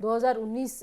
2019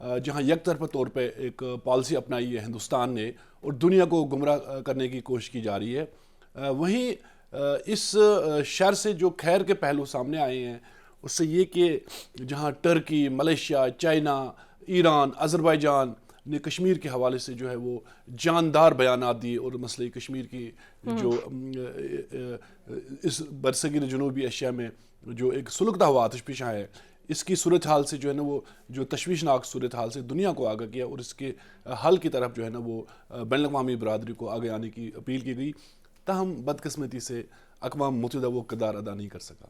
جہاں یک طرفہ طور پہ ایک پالیسی اپنائی ہے ہندوستان نے اور دنیا کو گمراہ کرنے کی کوشش کی جا رہی ہے، وہیں اس شر سے جو خیر کے پہلو سامنے آئے ہیں اس سے یہ کہ جہاں Turkey, Malaysia, China, Iran, Azerbaijan نے کشمیر کے حوالے سے جو ہے وہ جاندار بیانات دیے اور مسئلہ کشمیر کی جو اس برصغیر جنوبی ایشیا میں جو ایک سلگتا ہوا آتش فشاں ہے، اس کی صورتحال سے جو ہے نا وہ جو تشویشناک صورتحال سے دنیا کو آگاہ کیا اور اس کے حل کی طرف جو ہے نا وہ بین الاقوامی برادری کو آگے آنے کی اپیل کی گئی، تاہم بدقسمتی سے اقوام متحدہ وہ کردار ادا نہیں کر سکا۔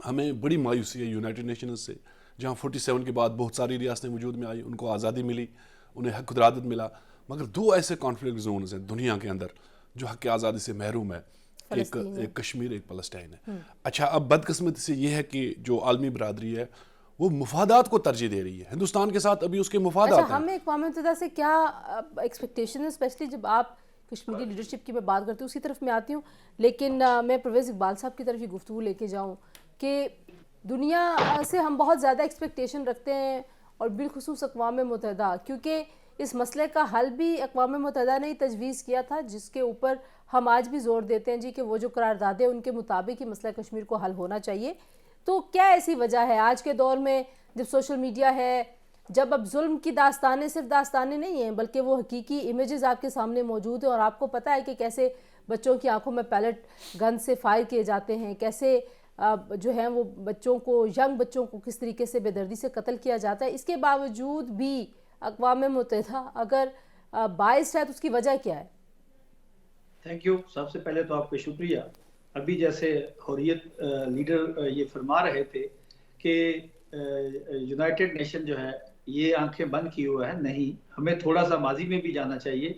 ہمیں بڑی مایوسی ہے یونائٹڈ نیشنز سے، جہاں 47 کے بعد بہت ساری ریاستیں وجود میں آئی، ان کو آزادی ملی، انہیں حق ارادت ملا، مگر دو ایسے کانفلکٹ زونز ہیں دنیا کے اندر جو حق آزادی سے محروم ہے، ایک کشمیر، ایک فلسطین ہے۔ اچھا، اب بدقسمتی سے یہ ہے کہ جو عالمی برادری ہے وہ مفادات کو ترجیح دے رہی ہے، ہندوستان کے ساتھ ابھی اس کے مفادات ہیں۔ ہمیں اقوام متحدہ سے کیا ایکسپیکٹیشن ہے، اسپیشلی جب آپ کشمیری لیڈرشپ کی میں بات کرتی ہوں، اسی طرف میں آتی ہوں، لیکن میں پرویز اقبال صاحب کی طرف یہ گفتگو لے کے جاؤں کہ دنیا سے ہم بہت زیادہ ایکسپیکٹیشن رکھتے ہیں، اور بالخصوص اقوام متحدہ، کیونکہ اس مسئلے کا حل بھی اقوام متحدہ نے ہی تجویز کیا تھا، جس کے اوپر ہم آج بھی زور دیتے ہیں جی کہ وہ جو قراردادیں ان کے مطابق ہی مسئلہ کشمیر کو حل ہونا چاہیے۔ تو کیا ایسی وجہ ہے آج کے دور میں جب سوشل میڈیا ہے، جب اب ظلم کی داستانیں صرف داستانیں نہیں ہیں بلکہ وہ حقیقی امیجز آپ کے سامنے موجود ہیں، اور آپ کو پتہ ہے کہ کیسے بچوں کی آنکھوں میں پیلٹ گن سے فائر کیے جاتے ہیں، کیسے جو ہیں وہ بچوں کو، ینگ بچوں کو کس طریقے سے بے دردی سے قتل کیا جاتا ہے، اس کے باوجود بھی اقوام متحدہ اگر باعث ہے تو اس کی وجہ کیا ہے؟ Thank you. سب سے پہلے تو آپ کا شکریہ۔ ابھی جیسے حریت لیڈر یہ فرما رہے تھے کہ یونائٹڈ نیشن جو ہے یہ آنکھیں بند کیے ہوئے ہے، نہیں، ہمیں تھوڑا سا ماضی میں بھی جانا چاہیے۔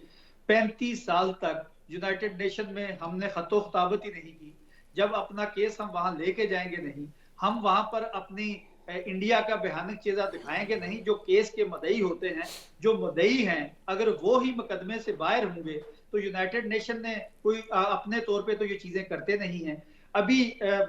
35 سال تک یونائٹڈ نیشن میں ہم نے خط و خطابت ہی نہیں کی۔ جب اپنا کیس ہم وہاں لے کے جائیں گے نہیں، ہم وہاں پر اپنی انڈیا کا بھیانک چیزہ دکھائیں گے نہیں، جو کیس کے مدعی ہوتے ہیں، جو مدعی ہیں، اگر وہ ہی مقدمے سے باہر ہوں گے تو یونائٹڈ نیشن نے کوئی اپنے طور پہ تو یہ چیزیں کرتے نہیں ہیں۔ ابھی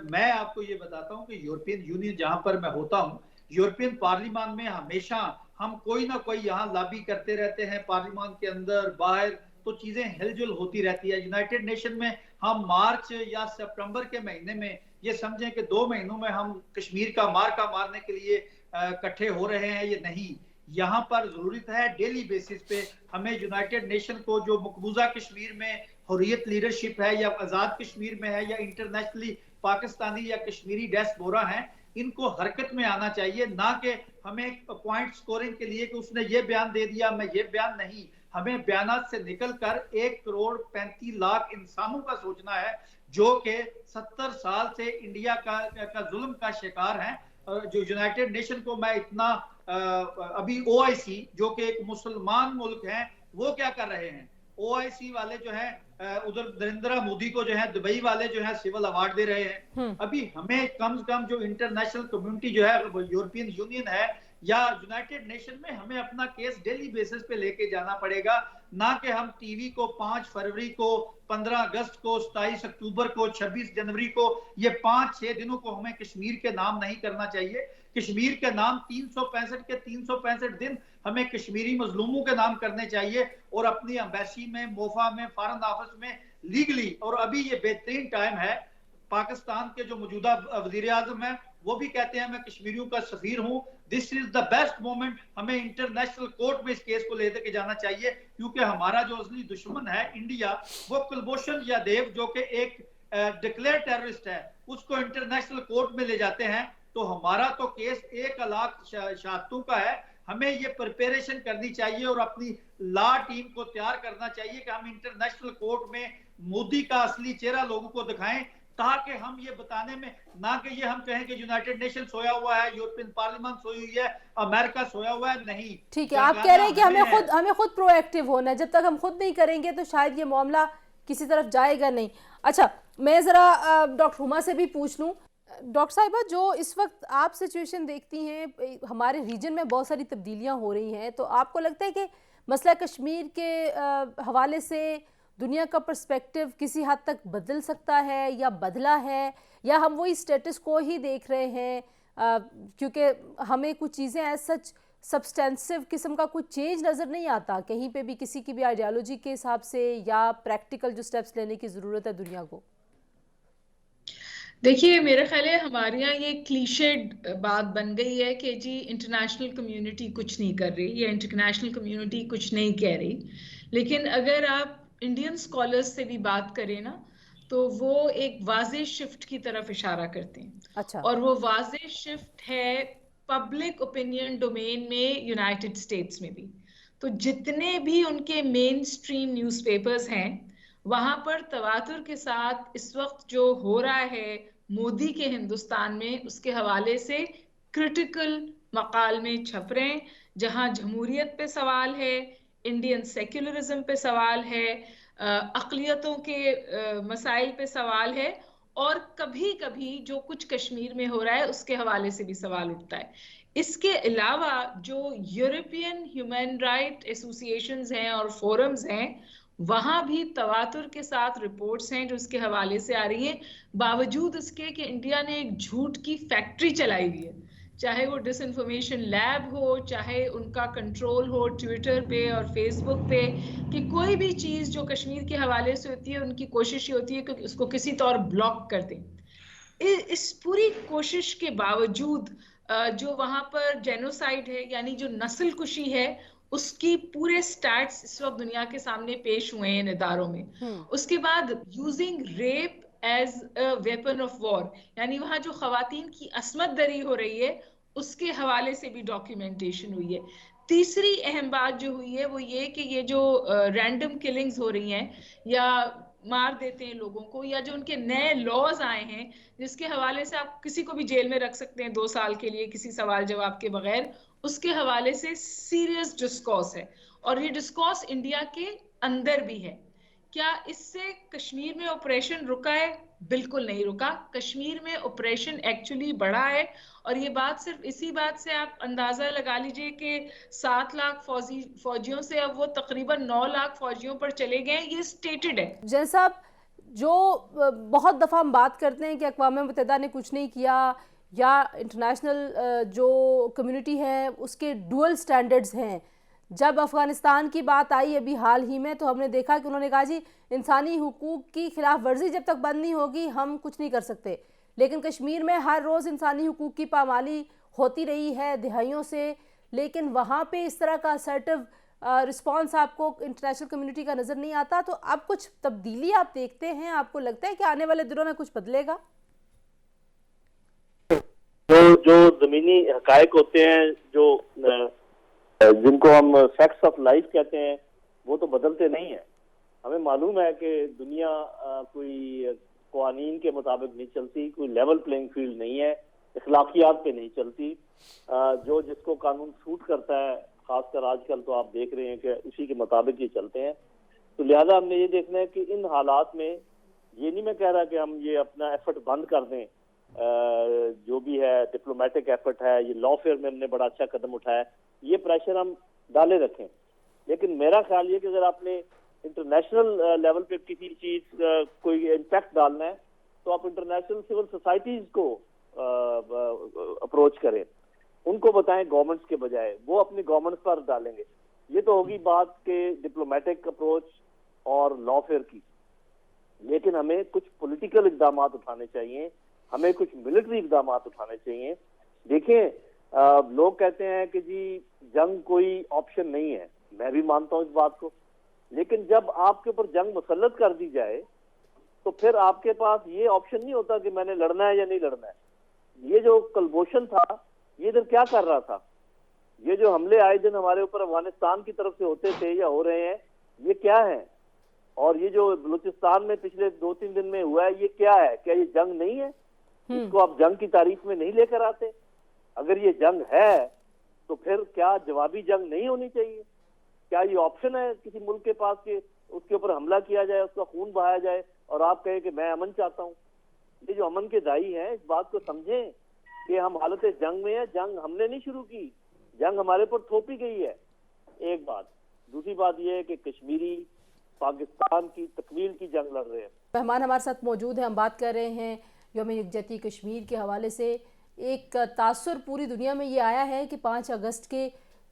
میں آپ کو یہ بتاتا ہوں کہ یورپین یونین جہاں پر میں ہوتا ہوں، یورپین پارلیمان میں ہمیشہ ہم کوئی نہ کوئی یہاں لابی کرتے رہتے ہیں، پارلیمان کے اندر باہر تو چیزیں ہل جل ہوتی رہتی ہے۔ یونائٹڈ نیشن میں ہم مارچ یا سپٹمبر کے مہینے میں یہ سمجھیں کہ 2 مہینوں میں ہم کشمیر کا مارکا مارنے کے لیے اکٹھے ہو رہے ہیں، یہ نہیں۔ یہاں پر ضرورت ہے ڈیلی بیسس پہ ہمیں یونائٹڈ نیشن کو جو مقبوضہ کشمیر میں حریت لیڈرشپ ہے، یا آزاد کشمیر میں ہے، یا انٹرنیشنلی پاکستانی یا کشمیری ڈیسپورا ہیں، ان کو حرکت میں آنا چاہیے، نہ کہ ہمیں پوائنٹ سکورنگ کے لیے کہ اس نے یہ بیان دے دیا میں یہ بیان نہیں۔ ہمیں بیانات سے نکل کر 1 کروڑ 35 لاکھ انسانوں کا سوچنا ہے جو کہ 70 سال سے انڈیا کا ظلم کا شکار ہیں۔ جو یونائٹڈ نیشن کو میں اتنا ابھی OIC جو کہ ایک مسلمان ملک ہے وہ کیا کر رہے ہیں، OIC والے جو ہیں ادھر نریندر مودی کو جو ہے دبئی والے جو ہے سول ایوارڈ دے رہے ہیں۔ ابھی ہمیں کم سے کم جو انٹرنیشنل کمیونٹی جو ہے یورپین یونین ہے یا یونائٹڈ نیشن میں، ہمیں اپنا کیس ڈیلی بیسس پہ لے کے جانا پڑے گا، نہ کہ ہم ٹی وی کو 5 فروری کو، 15 اگست کو، 27 اکتوبر کو، 26 جنوری کو، یہ 5-6 دنوں کو ہمیں کشمیر کے نام نہیں کرنا چاہیے۔ کشمیر کے نام 365 کے 365 دن ہمیں کشمیری مظلوموں کے نام کرنے چاہیے، اور اپنی امبیسی میں، موفا میں، فارن آفس میں لیگلی۔ اور ابھی یہ بہترین ٹائم ہے، پاکستان کے جو موجودہ وزیر اعظم ہیں وہ بھی کہتے ہیں میں کشمیریوں کا سفیر ہوں۔ دس از دا بیسٹ مومنٹ، ہمیں انٹرنیشنل کورٹ میں اس کیس کو لے کے جانا چاہیے، کیونکہ ہمارا جو اصلی دشمن ہے انڈیا، وہ کلبھوشن یادیو جو کہ ایک ڈکلیئر ٹیررسٹ ہے، اس کو انٹرنیشنل کورٹ میں لے جاتے ہیں۔ تو ہمارا تو کیس 1 لاکھ شہادتوں کا ہے۔ ہمیں یہ پریپریشن کرنی چاہیے اور اپنی لا ٹیم کو تیار کرنا چاہیے کہ ہم انٹرنیشنل کورٹ میں مودی کا اصلی چہرہ لوگوں کو دکھائیں، تاکہ ہم یہ بتانے میں نہ کہ یہ ہم کہیں کہ یونائٹڈ نیشن سویا ہوا ہے، یورپین پارلیمان سوئی ہوئی ہے، امریکہ سویا ہوا ہے، نہیں۔ ٹھیک ہے، آپ کہہ رہے ہیں کہ ہمیں خود پرو ایکٹیو ہونا ہے، جب تک ہم خود نہیں کریں گے تو شاید یہ معاملہ کسی طرف جائے گا نہیں۔ اچھا، میں ذرا ڈاکٹر ہما سے بھی پوچھ لوں۔ ڈاکٹر صاحبہ، جو اس وقت آپ سچویشن دیکھتی ہیں، ہمارے ریجن میں بہت ساری تبدیلیاں ہو رہی ہیں، تو آپ کو لگتا ہے کہ مسئلہ کشمیر کے حوالے سے دنیا کا پرسپیکٹو کسی حد تک بدل سکتا ہے یا بدلا ہے، یا ہم وہی سٹیٹس کو ہی دیکھ رہے ہیں؟ کیونکہ ہمیں کچھ چیزیں ایز سچ سبسٹینسو قسم کا کوئی چینج نظر نہیں آتا کہیں پہ بھی کسی کی بھی آئیڈیالوجی کے حساب سے یا پریکٹیکل جو سٹیپس لینے کی ضرورت ہے دنیا کو؟ دیکھیے میرا خیال ہے ہمارے یہاں یہ کلیشیڈ بات بن گئی ہے کہ جی انٹرنیشنل کمیونٹی کچھ نہیں کر رہی یا انٹرنیشنل کمیونٹی کچھ نہیں کہہ رہی، لیکن اگر آپ انڈین سکالرز سے بھی بات کریں نا تو وہ ایک واضح شفٹ کی طرف اشارہ کرتے ہیں، اچھا، اور وہ واضح شفٹ ہے پبلک اوپینین ڈومین میں یونائٹڈ اسٹیٹس میں بھی۔ تو جتنے بھی ان کے مین سٹریم نیوز پیپرز ہیں وہاں پر تواتر کے ساتھ اس وقت جو ہو رہا ہے مودی کے ہندوستان میں اس کے حوالے سے کرٹیکل مقالمے چھپ رہے ہیں، جہاں جمہوریت پہ سوال ہے، انڈین سیکولرزم پہ سوال ہے، اقلیتوں کے مسائل پہ سوال ہے، اور کبھی کبھی جو کچھ کشمیر میں ہو رہا ہے اس کے حوالے سے بھی سوال اٹھتا ہے۔ اس کے علاوہ جو یورپین ہیومن رائٹ ایسوسی ایشنز ہیں اور فورمز ہیں وہاں بھی تواتر کے ساتھ رپورٹس ہیں جو اس کے حوالے سے آ رہی ہیں، باوجود اس کے کہ انڈیا نے ایک جھوٹ کی فیکٹری چلائی ہوئی ہے، چاہے وہ ڈس انفارمیشن لیب ہو، چاہے ان کا کنٹرول ہو ٹویٹر پہ اور فیس بک پہ، کہ کوئی بھی چیز جو کشمیر کے حوالے سے ہوتی ہے ان کی کوشش یہ ہوتی ہے کہ اس کو کسی طور بلاک کر دیں۔ اس پوری کوشش کے باوجود جو وہاں پر جینوسائیڈ ہے یعنی جو نسل کشی ہے اس کی پورے سٹیٹس اس وقت دنیا کے سامنے پیش ہوئے ہیں اداروں میں۔ اس کے بعد using rape as a weapon of war, یعنی وہاں جو خواتین کی عصمت دری ہو رہی ہے اس کے حوالے سے بھی ڈاکیومنٹیشن ہوئی ہے۔ تیسری اہم بات جو ہوئی ہے وہ یہ کہ یہ جو رینڈم کلنگز ہو رہی ہیں یا مار دیتے ہیں لوگوں کو، یا جو ان کے نئے لاز آئے ہیں جس کے حوالے سے آپ کسی کو بھی جیل میں رکھ سکتے ہیں 2 سال کے لیے کسی سوال جواب کے بغیر، اس کے حوالے سے سیریس ڈسکورس ہے، اور یہ ڈسکورس انڈیا کے اندر بھی ہے۔ کیا اس سے کشمیر میں آپریشن رکا ہے؟ بالکل نہیں رکا، کشمیر میں آپریشن ایکچولی بڑھا ہے، اور یہ بات صرف اسی بات سے آپ اندازہ لگا لیجئے کہ 7 لاکھ فوجیوں سے اب وہ تقریباً 9 لاکھ فوجیوں پر چلے گئے، یہ سٹیٹڈ ہے۔ جیسا جو بہت دفعہ ہم بات کرتے ہیں کہ اقوام متحدہ نے کچھ نہیں کیا یا انٹرنیشنل جو کمیونٹی ہے اس کے ڈوئل سٹینڈرڈز ہیں، جب افغانستان کی بات آئی ابھی حال ہی میں تو ہم نے دیکھا کہ انہوں نے کہا جی انسانی حقوق کی خلاف ورزی جب تک بند نہیں ہوگی ہم کچھ نہیں کر سکتے، لیکن کشمیر میں ہر روز انسانی حقوق کی پامالی ہوتی رہی ہے دہائیوں سے، لیکن وہاں پہ اس طرح کا اسرٹیو رسپانس آپ کو انٹرنیشنل کمیونٹی کا نظر نہیں آتا۔ تو اب کچھ تبدیلی آپ دیکھتے ہیں؟ آپ کو لگتا ہے کہ آنے والے دنوں میں کچھ بدلے گا؟ جو زمینی حقائق ہوتے ہیں جو جن کو ہم فیکٹس آف لائف کہتے ہیں وہ تو بدلتے نہیں ہیں۔ ہمیں معلوم ہے کہ دنیا کوئی قوانین کے مطابق نہیں چلتی، کوئی لیول پلینگ فیلڈ نہیں ہے، اخلاقیات پہ نہیں چلتی، جو جس کو قانون سوٹ کرتا ہے خاص کر آج کل تو آپ دیکھ رہے ہیں کہ اسی کے مطابق یہ چلتے ہیں۔ تو لہذا ہم نے یہ دیکھنا ہے کہ ان حالات میں یہ نہیں میں کہہ رہا کہ ہم یہ اپنا ایفرٹ بند کر دیں، جو بھی ہے ڈپلومیٹک ایفرٹ ہے، یہ لا فیئر میں ہم نے بڑا اچھا قدم اٹھایا ہے، یہ پریشر ہم ڈالے رکھیں، لیکن میرا خیال یہ کہ اگر آپ نے انٹرنیشنل لیول پہ کسی چیز کوئی امپیکٹ ڈالنا ہے تو آپ انٹرنیشنل سول سوسائٹیز کو اپروچ کریں، ان کو بتائیں گورنمنٹس کے بجائے، وہ اپنی گورنمنٹس پر ڈالیں گے۔ یہ تو ہوگی بات کہ ڈپلومیٹک اپروچ اور لا فیئر کی، لیکن ہمیں کچھ پولیٹیکل اقدامات اٹھانے چاہیے، ہمیں کچھ ملٹری اقدامات اٹھانے چاہیے۔ دیکھیں لوگ کہتے ہیں کہ جی جنگ کوئی آپشن نہیں ہے، میں بھی مانتا ہوں اس بات کو، لیکن جب آپ کے اوپر جنگ مسلط کر دی جائے تو پھر آپ کے پاس یہ آپشن نہیں ہوتا کہ میں نے لڑنا ہے یا نہیں لڑنا ہے۔ یہ جو کلبوشن تھا یہ ادھر کیا کر رہا تھا، یہ جو حملے آئے دن ہمارے اوپر افغانستان کی طرف سے ہوتے تھے یا ہو رہے ہیں یہ کیا ہے، اور یہ جو بلوچستان میں پچھلے 2-3 دن میں ہوا ہے یہ کیا ہے؟ کیا یہ جنگ نہیں ہے؟ اس کو آپ جنگ کی تعریف میں نہیں لے کر آتے؟ اگر یہ جنگ ہے تو پھر کیا جوابی جنگ نہیں ہونی چاہیے؟ کیا یہ آپشن ہے کسی ملک کے پاس کہ اس کے اوپر حملہ کیا جائے، اس کا خون بہایا جائے اور آپ کہیں کہ میں امن چاہتا ہوں؟ یہ جو امن کے دائی ہیں اس بات کو سمجھیں کہ ہم حالت جنگ میں ہیں، جنگ ہم نے نہیں شروع کی، جنگ ہمارے پر تھوپی گئی ہے، ایک بات۔ دوسری بات یہ ہے کہ کشمیری پاکستان کی تکمیل کی جنگ لڑ رہے ہیں۔ مہمان ہمارے ساتھ موجود ہیں، ہم بات کر رہے ہیں یوم یکجہتی کشمیر کے حوالے سے۔ ایک تاثر پوری دنیا میں یہ آیا ہے کہ 5 اگست کے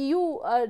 EU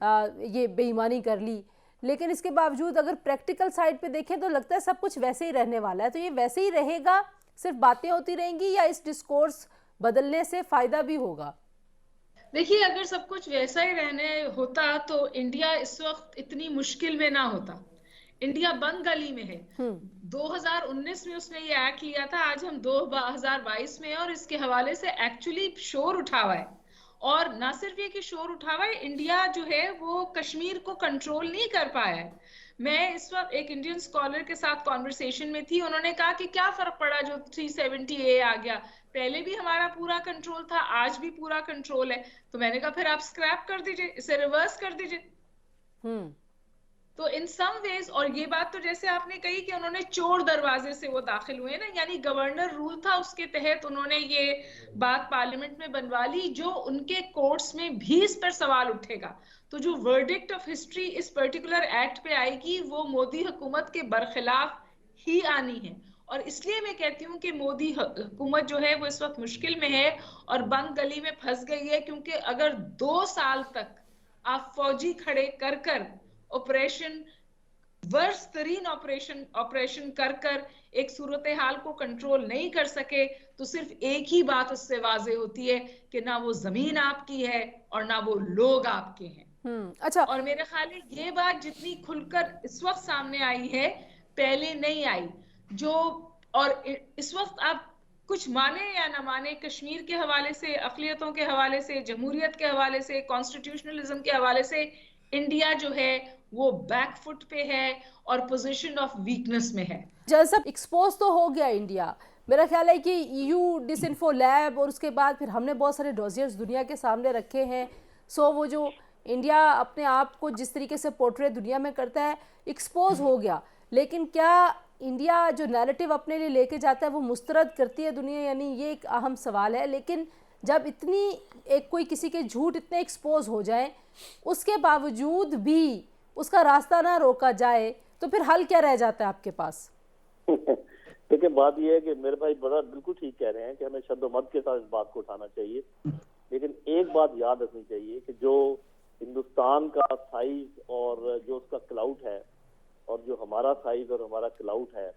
یہ بے ایمانی کر لی، لیکن اس کے باوجود اگر پریکٹیکل سائڈ پہ دیکھیں تو لگتا ہے سب کچھ ویسے ہی رہنے والا ہے. تو یہ ویسے ہی رہے گا، صرف باتیں ہوتی رہیں گی، یا اس ڈسکورس بدلنے سے فائدہ بھی ہوگا؟ دیکھیے اگر سب کچھ ویسا ہی رہنے ہوتا تو انڈیا اس وقت اتنی مشکل میں نہ ہوتا. انڈیا بند گلی میں ہے. 2019 میں اس نے یہ ایکٹ لیا تھا، آج ہم 2022 میں ہیں، اور اس کے حوالے سے ایکچولی شور اٹھا ہوا ہے. اور نہ صرف یہ کہ شور اٹھا ہوا ہے، انڈیا جو ہے وہ کشمیر کو کنٹرول نہیں کر پایا ہے. میں اس وقت ایک انڈین اسکالر کے ساتھ کانورسیشن میں تھی، انہوں نے کہا کہ کیا فرق پڑا جو 370A آ گیا، پہلے بھی ہمارا پورا کنٹرول تھا، آج بھی پورا کنٹرول ہے. تو میں نے کہا پھر آپ اسکریپ کر دیجئے، اسے ریورس کر دیجئے. تو ان سم ویز، اور یہ بات تو جیسے آپ نے کہی کہ انہوں نے چور دروازے سے وہ داخل ہوئے نا، یعنی گورنر رول تھا، اس کے تحت انہوں نے یہ بات پارلیمنٹ میں بنوا لی، جو ان کے کورٹس میں بھی اس پر سوال اٹھے گا. تو جو ورڈکٹ آف ہسٹری اس پرٹیکولر ایکٹ پہ آئے گی وہ مودی حکومت کے برخلاف ہی آنی ہے. اور اس لیے میں کہتی ہوں کہ مودی حکومت جو ہے وہ اس وقت مشکل میں ہے اور بند گلی میں پھنس گئی ہے، کیونکہ اگر 2 سال تک آپ فوجی کھڑے کر کر آپریشن، ورس ترین آپریشن کر کر ایک صورتحال کو کنٹرول نہیں کر سکے، تو صرف ایک ہی بات اس سے واضح ہوتی ہے کہ نہ وہ زمین آپ کی ہے اور نہ وہ لوگ آپ کے ہیں. اچھا، اور میرے خیال ہے یہ بات جتنی کھل کر اس وقت سامنے آئی ہے پہلے نہیں آئی. اور اس وقت آپ کچھ مانے یا نہ مانے، کشمیر کے حوالے سے، اقلیتوں کے حوالے سے، جمہوریت کے حوالے سے، کانسٹیٹیوشنلزم کے حوالے سے انڈیا جو ہے وہ بیک فٹ پہ ہے اور پوزیشن آف ویکنس میں ہے. جیسا ایکسپوز تو ہو گیا انڈیا، میرا خیال ہے کہ EU ڈس انفو لیب، اور اس کے بعد پھر ہم نے بہت سارے ڈوزیئرز دنیا کے سامنے رکھے ہیں. وہ جو انڈیا اپنے آپ کو جس طریقے سے پورٹریٹ دنیا میں کرتا ہے، ایکسپوز ہو گیا. لیکن کیا انڈیا جو نیریٹو اپنے لیے لے کے جاتا ہے وہ مسترد کرتی ہے دنیا؟ یعنی یہ ایک اہم سوال ہے. لیکن جب اتنی کوئی کسی کے جھوٹ اتنے ایکسپوز ہو جائیں، اس کے باوجود بھی اس کا راستہ نہ روکا جائے، تو پھر حل کیا رہ جاتا ہے آپ کے پاس؟ دیکھیں بات یہ ہے کہ میرے بھائی بڑا بالکل ٹھیک کہہ رہے ہیں کہ ہمیں شد و مد کے ساتھ اس بات کو اٹھانا چاہیے. لیکن ایک بات یاد رکھنی چاہیے کہ جو ہندوستان کا سائز اور جو اس کا کلاؤٹ ہے اور جو ہمارا سائز اور ہمارا کلاؤٹ ہے،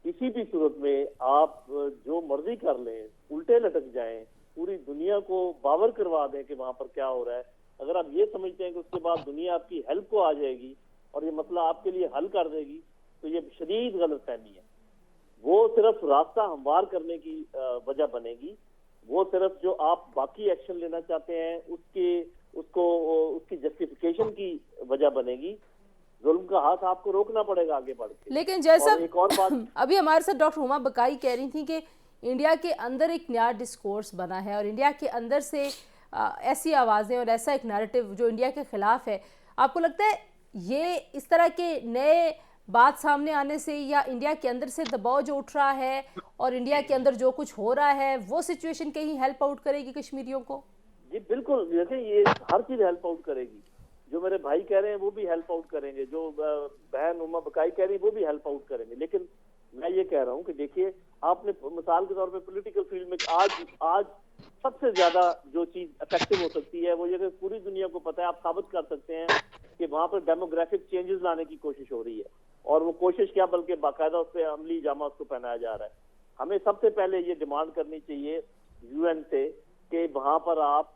کسی بھی صورت میں آپ جو مرضی کر لیں، الٹے لٹک جائیں، پوری دنیا کو باور کروا دیں کہ وہاں پر کیا ہو رہا ہے. اگر آپ یہ سمجھتے ہیں کہ اس کے بعد دنیا آپ کی ہیلپ کو آ جائے گی اور یہ مسئلہ آپ کے لیے حل کر دے گی، تو یہ شدید غلط فہمی ہے. وہ صرف راستہ ہموار کرنے کی وجہ بنے گی. وہ صرف جو آپ باقی ایکشن لینا چاہتے ہیں اس کی جسٹیفیکیشن کی وجہ بنے گی. ظلم کا ہاتھ آپ کو روکنا پڑے گا آگے بڑھ کے. لیکن جیسا ایک اور بات ابھی ہمارے ساتھ ڈاکٹر ہما بقائی کہہ رہی تھیں کہ انڈیا کے اندر ایک نیا ڈسکورس بنا ہے، اور انڈیا کے اندر سے ایسی آوازیں اور ایسا ایک نیریٹو جو انڈیا کے خلاف ہے. آپ کو لگتا ہے یہ اس طرح کے نئے بات سامنے آنے سے، یا انڈیا کے اندر سے دباؤ جو اٹھ رہا ہے اور انڈیا کے اندر جو کچھ ہو رہا ہے، وہ سچویشن کہیں ہیلپ آؤٹ کرے گی کشمیریوں کو؟ جی بالکل، دیکھیں یہ ہر چیز ہیلپ آؤٹ کرے گی. جو میرے بھائی کہہ رہے ہیں وہ بھی ہیلپ آؤٹ کریں گے، جو بہن ہما بقائی کہہ رہی ہے وہ بھی ہیلپ آؤٹ کریں گے. لیکن میں یہ کہہ رہا ہوں کہ دیکھیے، آپ نے مثال کے طور پہ پولیٹیکل فیلڈ میں آج سب سے زیادہ جو چیز افیکٹو ہو سکتی ہے وہ یہ کہ پوری دنیا کو پتہ ہے، آپ ثابت کر سکتے ہیں کہ وہاں پر ڈیموگرافک چینجز لانے کی کوشش ہو رہی ہے. اور وہ کوشش کیا بلکہ باقاعدہ اس پہ عملی جامہ اس کو پہنایا جا رہا ہے. ہمیں سب سے پہلے یہ ڈیمانڈ کرنی چاہیے UN سے کہ وہاں پر آپ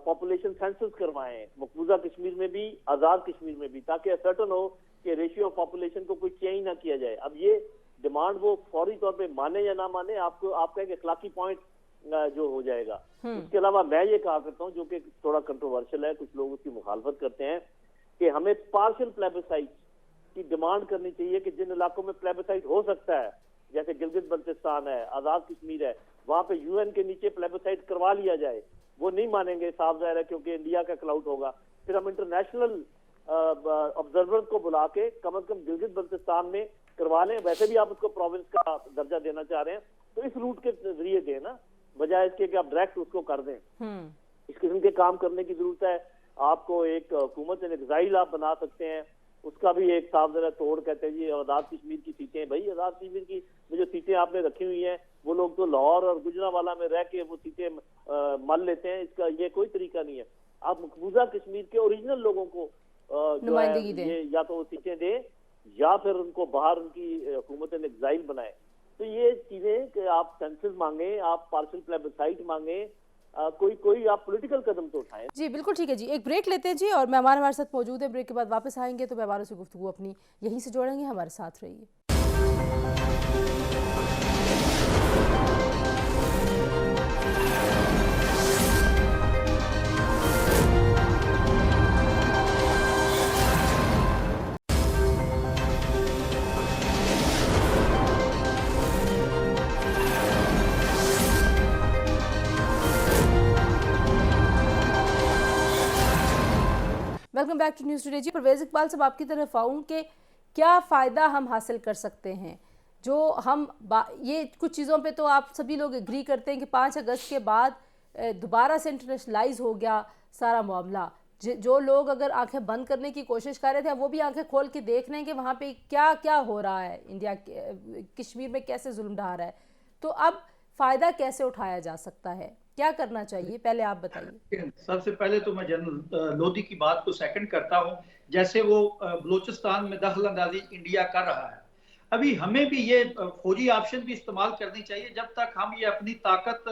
پاپولیشن سینسس کروائیں، مقبوضہ کشمیر میں بھی، آزاد کشمیر میں بھی، تاکہ سرٹن ہو کہ ریشیو آف پاپولیشن کو کوئی چینج نہ کیا جائے. اب یہ ڈیمانڈ وہ فوری طور پہ مانے یا نہ مانے، آپ کا ایک اخلاقی پوائنٹ جو ہو جائے گا. اس کے علاوہ میں یہ کہا کرتا ہوں، جو کہ تھوڑا کنٹروورشل ہے، کچھ لوگ اس کی مخالفت کرتے ہیں، کہ ہمیں پارشل پلیبسائٹ کی ڈیمانڈ کرنی چاہیے کہ جن علاقوں میں پلیبسائٹ ہو سکتا ہے، جیسے گلگت بلتستان ہے، آزاد کشمیر ہے، وہاں پہ UN کے نیچے پلیبسائٹ کروا لیا جائے. وہ نہیں مانیں گے، صاف ظاہر ہے، کیونکہ انڈیا کا کلاؤٹ ہوگا. پھر ہم انٹرنیشنل آبزرور کو بلا کے کم از کم گلگت بلتستان میں کروا لیں. ویسے بھی آپ اس کو پروونس کا درجہ دینا چاہ رہے ہیں تو اس روٹ کے ذریعے دیں نا، بجائے اس کے کہ آپ ڈائریکٹ اس کو کر دیں. اس قسم کے کام کرنے کی ضرورت ہے. آپ کو ایک حکومت ایگزائل آپ بنا سکتے ہیں، اس کا بھی ایک صاف ذرا توڑ کہتے ہیں جی آزاد کشمیر کی سیٹیں. بھائی آزاد کشمیر کی جو سیٹیں آپ نے رکھی ہوئی ہیں، وہ لوگ تو لاہور اور گجرانوالہ میں رہ کے وہ سیٹیں مل لیتے ہیں. اس کا یہ کوئی طریقہ نہیں ہے. آپ مقبوضہ کشمیر کے اوریجنل لوگوں کو جو ہے یہ یا تو وہ سیٹیں دیں یا پھر ان کو باہر ان کی حکومت ایگزائل بنائے. تو یہ چیزیں کہ آپ سینسز مانگیں, آپ پارشل پلیبسائٹ مانگیں, کوئی آپ پولیٹیکل قدم تو اٹھائیں. جی بالکل ٹھیک ہے جی, ایک بریک لیتے ہیں جی, اور مہمان ہمارے ساتھ موجود ہیں. بریک کے بعد واپس آئیں گے تو مہمانوں سے گفتگو اپنی یہیں سے جوڑیں گے. ہمارے ساتھ رہیے. Welcome back to news today جی. پرویز اقبال صاحب, آپ کی طرف آؤں کہ کیا فائدہ ہم حاصل کر سکتے ہیں جو ہم یہ کچھ چیزوں پہ تو آپ سبھی لوگ اگری کرتے ہیں کہ 5 اگست کے بعد دوبارہ سے انٹرنیشنلائز ہو گیا سارا معاملہ. جو لوگ اگر آنکھیں بند کرنے کی کوشش کر رہے تھے وہ بھی آنکھیں کھول کے دیکھ رہے ہیں کہ وہاں پہ کیا کیا ہو رہا ہے, انڈیا کشمیر میں کیسے ظلم ڈھا رہا ہے. تو اب فائدہ کیسے اٹھایا جا سکتا ہے, کیا کرنا چاہیے, پہلے آپ بتائیے. سب سے پہلے تو میں جنرل لودھی کی بات کو سیکنڈ کرتا ہوں. جیسے وہ بلوچستان میں دخل اندازی انڈیا کر رہا ہے, ابھی ہمیں بھی یہ فوجی آپشن بھی استعمال کرنی چاہیے. جب تک ہم یہ اپنی طاقت,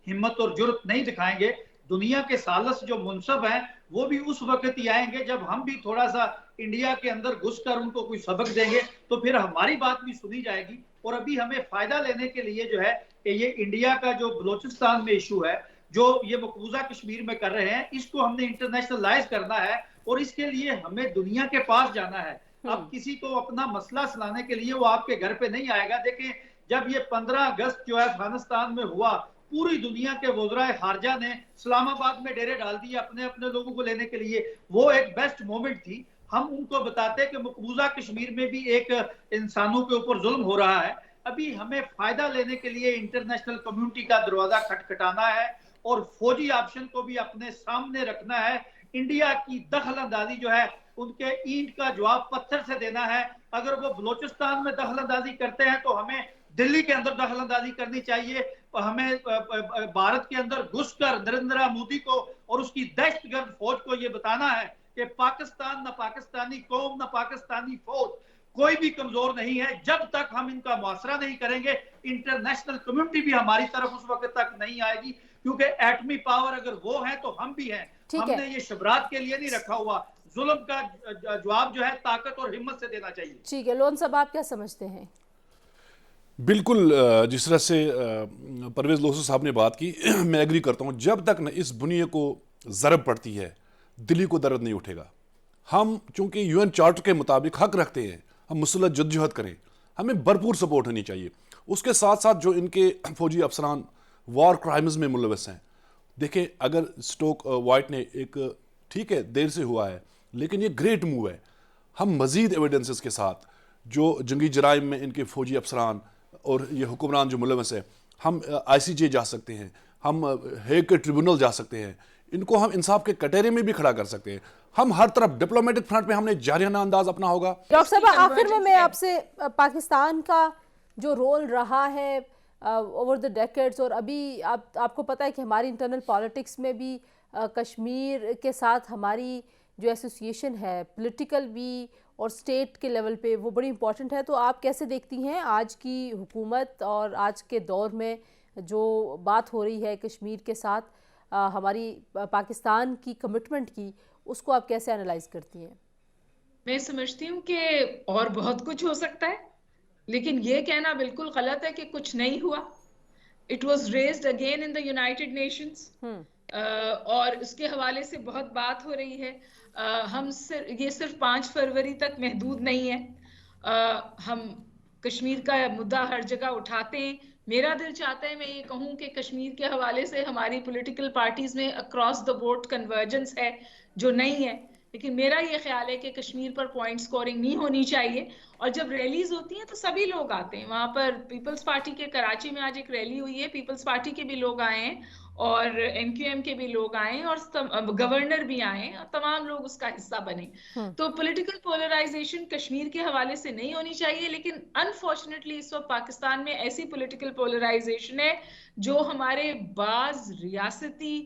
ہمت اور جرت نہیں دکھائیں گے, دنیا کے ثالث جو منصب ہیں وہ بھی اس وقت ہی آئیں گے جب ہم بھی تھوڑا سا انڈیا کے اندر گھس کر ان کو کوئی سبق دیں گے تو پھر ہماری بات بھی سنی جائے گی. اور ابھی ہمیں فائدہ لینے کے لیے جو ہے کہ یہ انڈیا کا جو بلوچستان میں ایشو ہے, جو یہ مقبوضہ کشمیر میں کر رہے ہیں, اس کو ہم نے انٹرنیشنلائز کرنا ہے اور اس کے لیے ہمیں دنیا کے پاس جانا ہے. اب کسی کو اپنا مسئلہ سنانے کے لیے وہ آپ کے گھر پہ نہیں آئے گا. دیکھیں جب یہ 15 اگست جو ہے افغانستان میں ہوا, پوری دنیا کے وزراء خارجہ نے اسلام آباد میں ڈیرے ڈال دیے اپنے اپنے لوگوں کو لینے کے لیے. وہ ایک بیسٹ مومنٹ تھی. ہم ان کو بتاتے کہ مقبوضہ کشمیر میں بھی ایک انسانوں کے اوپر ظلم ہو رہا ہے. ابھی ہمیں فائدہ لینے کے لیے انٹرنیشنل کمیونٹی کا دروازہ کھٹکھٹانا ہے اور فوجی آپشن کو بھی اپنے سامنے رکھنا ہے. انڈیا کی دخل اندازی جو ہے ان کے اینٹ کا جواب پتھر سے دینا ہے. اگر وہ بلوچستان میں دخل اندازی کرتے ہیں تو ہمیں دلی کے اندر دخل اندازی کرنی چاہیے. ہمیں بھارت کے اندر گھس کر نریندر مودی کو اور اس کی دہشت گرد فوج کو یہ بتانا ہے کہ پاکستان, نہ پاکستانی قوم, نہ پاکستانی فوج, کوئی بھی کمزور نہیں ہے. جب تک ہم ان کا محاصرہ نہیں کریں گے انٹرنیشنل کمیونٹی بھی ہماری طرف اس وقت تک نہیں آئے گی, کیونکہ ایٹمی پاور اگر وہ ہے تو ہم بھی ہیں. ہم نے یہ شبرات کے لیے نہیں رکھا ہوا. ظلم کا جواب جو ہے طاقت اور ہمت سے دینا چاہیے. ٹھیک ہے, لون صاحب آپ کیا سمجھتے ہیں؟ بالکل جس طرح سے پرویز لوسو صاحب نے بات کی میں ایگری کرتا ہوں. جب تک نہ اس بنیے کو ضرب پڑتی ہے دلی کو درد نہیں اٹھے گا. ہم چونکہ یو این چارٹر کے مطابق حق رکھتے ہیں ہم مسلح جدوجہد کریں, ہمیں بھرپور سپورٹ ہونی چاہیے. اس کے ساتھ ساتھ جو ان کے فوجی افسران وار کرائمز میں ملوث ہیں, دیکھیں اگر اسٹوک وائٹ نے ایک ٹھیک ہے دیر سے ہوا ہے لیکن یہ گریٹ موو ہے. ہم مزید ایویڈنسز کے ساتھ جو جنگی جرائم میں ان کے فوجی افسران اور یہ حکمران جو ملوث ہے, ہم ICJ جا سکتے ہیں, ہم ہیگ کے ٹریبونل جا سکتے ہیں, ان کو ہم انصاف کے کٹہرے میں بھی کھڑا کر سکتے ہیں. ہم ہر طرف ڈپلومیٹک فرنٹ پہ ہم نے جارحانہ انداز اپنا ہوگا. ڈاکٹر صاحب آخر میں آپ سے پاکستان کا جو رول رہا ہے اوور دا ڈیکیڈز, اور ابھی آپ کو پتہ ہے کہ ہماری انٹرنل پالیٹکس میں بھی کشمیر کے ساتھ ہماری جو ایسوسیشن ہے پولیٹیکل بھی اور اسٹیٹ کے لیول پہ وہ بڑی امپورٹنٹ ہے. تو آپ کیسے دیکھتی ہیں آج کی حکومت اور آج کے دور میں جو بات ہو رہی ہے کشمیر کے ساتھ ہماری پاکستان کی کمٹمنٹ کی, اس کو آپ کیسے انالائز کرتی ہیں؟ میں سمجھتی ہوں کہ اور بہت کچھ ہو سکتا ہے, لیکن یہ کہنا بالکل غلط ہے کہ کچھ نہیں ہوا. It was raised again in the United Nations. اور اس کے حوالے سے بہت بات ہو رہی ہے. یہ صرف 5 فروری تک محدود نہیں ہے. ہم کشمیر کا مدعا ہر جگہ اٹھاتے ہیں. میرا دل چاہتا ہے میں یہ کہوں کہ کشمیر کے حوالے سے ہماری پولیٹیکل پارٹیز میں اکراس دا بورڈ کنورجنس ہے جو نہیں ہے, لیکن میرا یہ خیال ہے کہ کشمیر پر پوائنٹ سکورنگ نہیں ہونی چاہیے. اور جب ریلیز ہوتی ہیں تو سبھی لوگ آتے ہیں. وہاں پر پیپلز پارٹی کے کراچی میں آج ایک ریلی ہوئی ہے, پیپلز پارٹی کے بھی لوگ آئے ہیں اور MQM کے بھی لوگ آئے ہیں اور گورنر بھی آئے ہیں اور تمام لوگ اس کا حصہ بنے. تو پولیٹیکل پولرائزیشن کشمیر کے حوالے سے نہیں ہونی چاہیے, لیکن انفارچونیٹلی اس وقت پاکستان میں ایسی پولیٹیکل پولرائزیشن ہے جو ہمارے بعض ریاستی